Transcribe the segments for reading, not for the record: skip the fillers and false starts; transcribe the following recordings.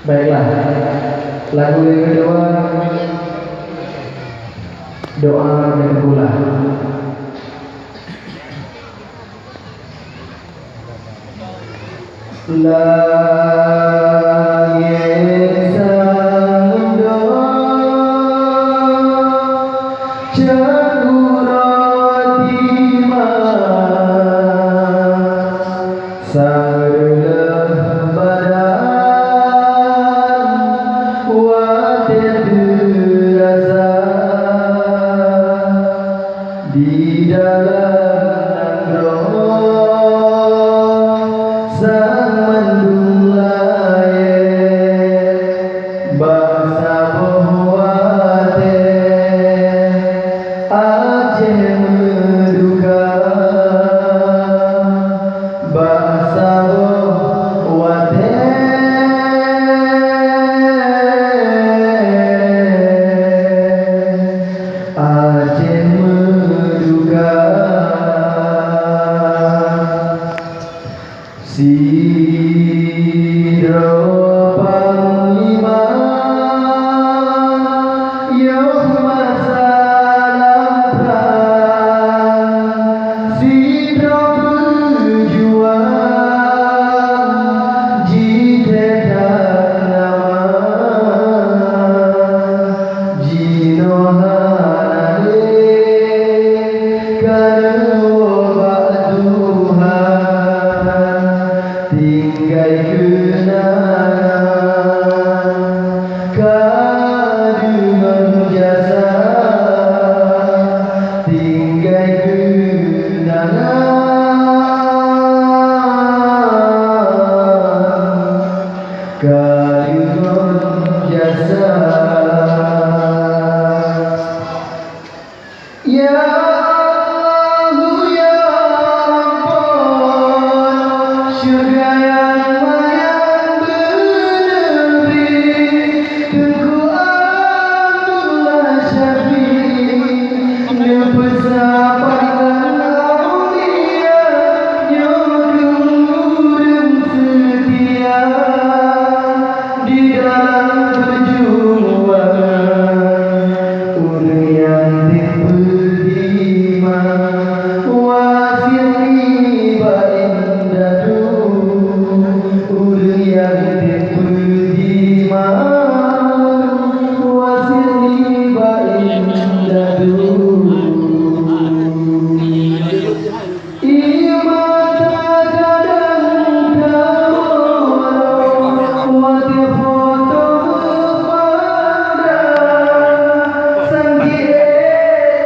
Baiklah, lagu yang kedua, doa dan gula. Langit sang doa Cakuratima Sarlah badan Wadir rasa di dalam roh sang mandulaye bangsa bohwate Aceh menduga bangsa bohwate Aceh menduga Sidro Panglima Yoh masalah Sidro berjuang Jitetan nama Jinohanade Kadua Tuhan Tinggai kenangan Kadungan jasa Tinggai kenangan Kadungan jasa Ya Allah ya ampun Syurga yang mayang bernegeri Tengku Abdullah Syafiq Nepesapan aulia Nyodung setia Di dalam perjuangan Urang yang berima Wasiri baindadu Urang yang berima Wasiri baindadu Ia mata kadang kau Wati foto berpandang Sangki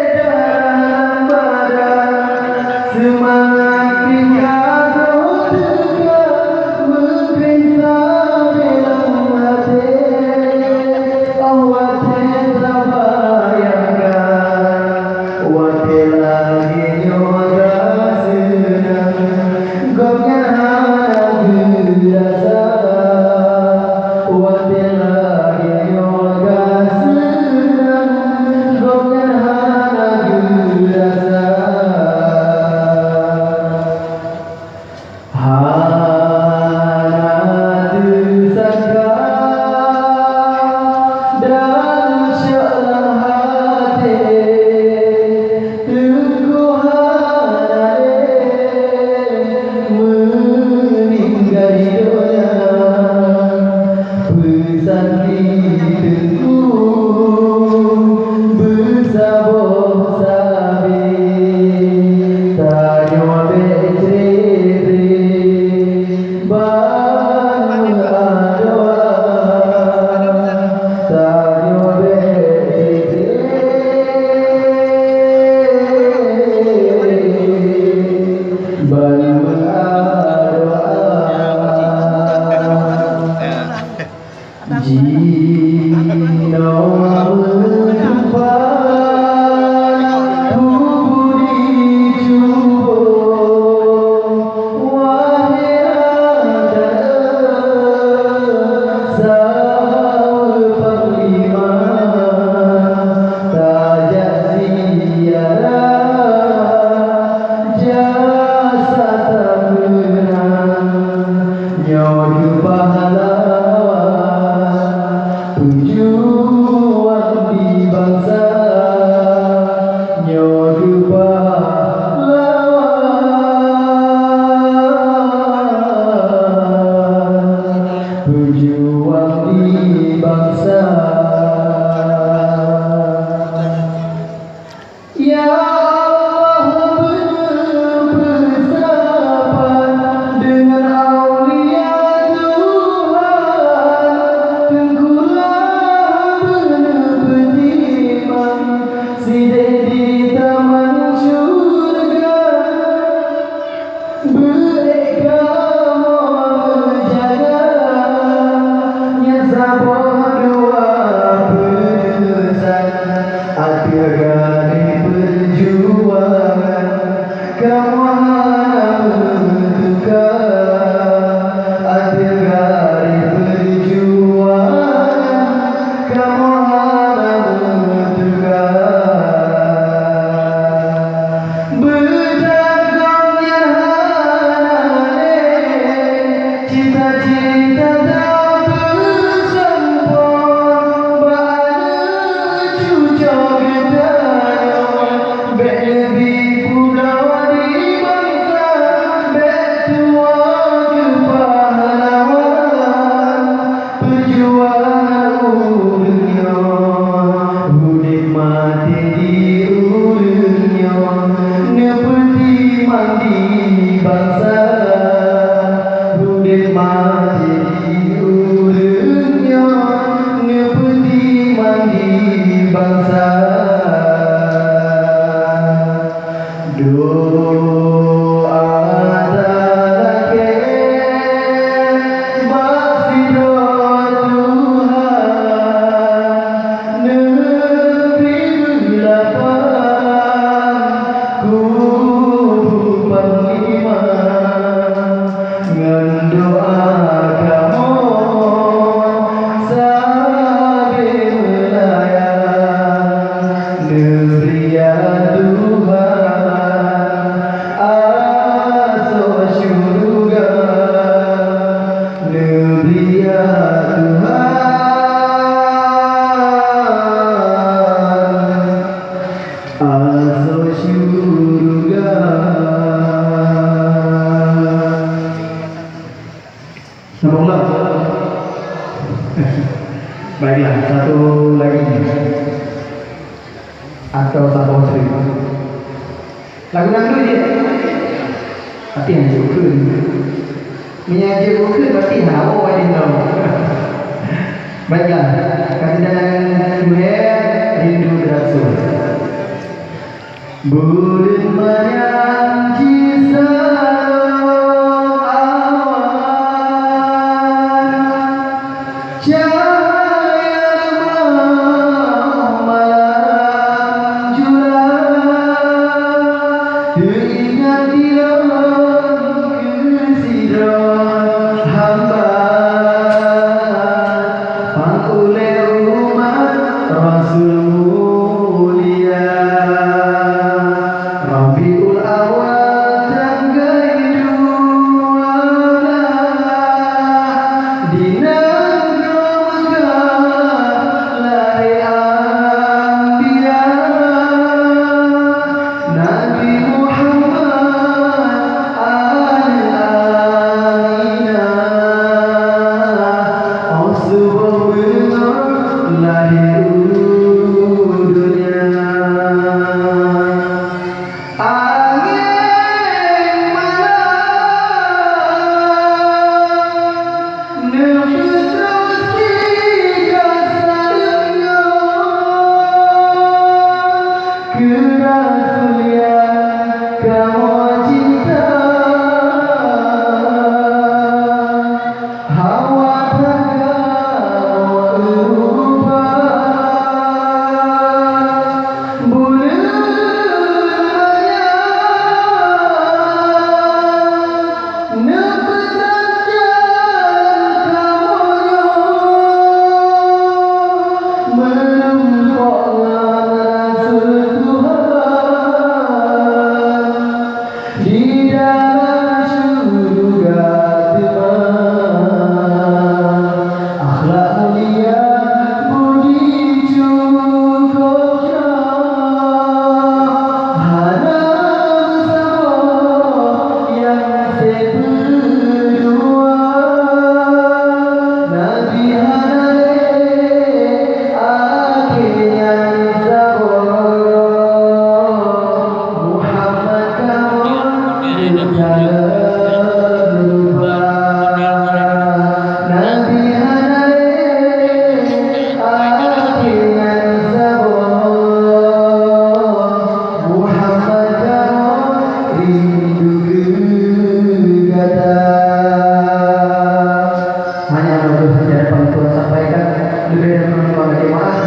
edaran badan Semangat tinggal tegak Mengkristal dalam hati Awat telah bayangkan Wati lagi nyoda senang Gopnya hana gerasa Wati lagi nyoda senang Gopnya hana gerasa Hana tersangka Dan syalam hati Tengku hana meninggal dunia Pesan di tengku Bersaboh sabi Tanyo beceri Bang adoa Tanyo beceri Bang adoa Jino menumpan Tubuh dijubur Wahai ada Saul Panglima Tajak ziarah Jasa tak pernah Nyodu pahlawan berjuang di bangsa. Ya Allah bersahabat dengan aulia Tuhan, tengkulah beriman sidik di taman syurga, beragama menjaga yang sabar doa berdesak akhir garis perjuangan kamu menentukan akhir garis perjuangan kamu menentukan berdagangnya cita-cita tak bersempur bana cucuk gedanya bek lebih pulau di bangsa bek tua ke pahlawan perjuangan urutnya hidup mati di urutnya nepeti mandi bangsa hidup mati di urutnya nepeti mandi bangsa. Doa tak maghfirah Tuhan negeri lapang ku panglima ngan doa kamu sambil melayang negeri ya Tuhan asal syurga negeri ya Tuhan asal syurga. Sambung lah. Baiklah, satu lagi atau satu seri lagu dangdut je tapi yang jokun menyanyi jokun berarti hawa wajib tahu. Baiklah, kasihan Tuhan rindu berasul bulan menyanyi salam awan cahaya malam julang teringat di dalam kesidrah hamba oleh umat Rasul mulia Rabiul Awal tanggal dua di negeri Mekah lahir Anbiya Nabi Muhammad al-Aminah Rasulullah lahir dunia. Angin malam nepetasikan sadenya kerasulian kamu cinta hawa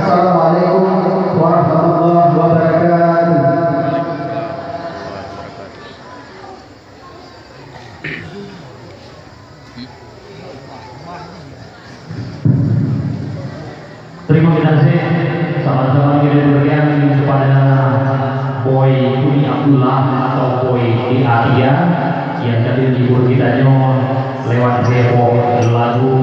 Assalamualaikum warahmatullahi wabarakatuh. Terima kasih sama-sama kita berikan kepada Boy Kuni Abdullah atau Boy di Arya yang tadi menghibur kita lewat demo lagu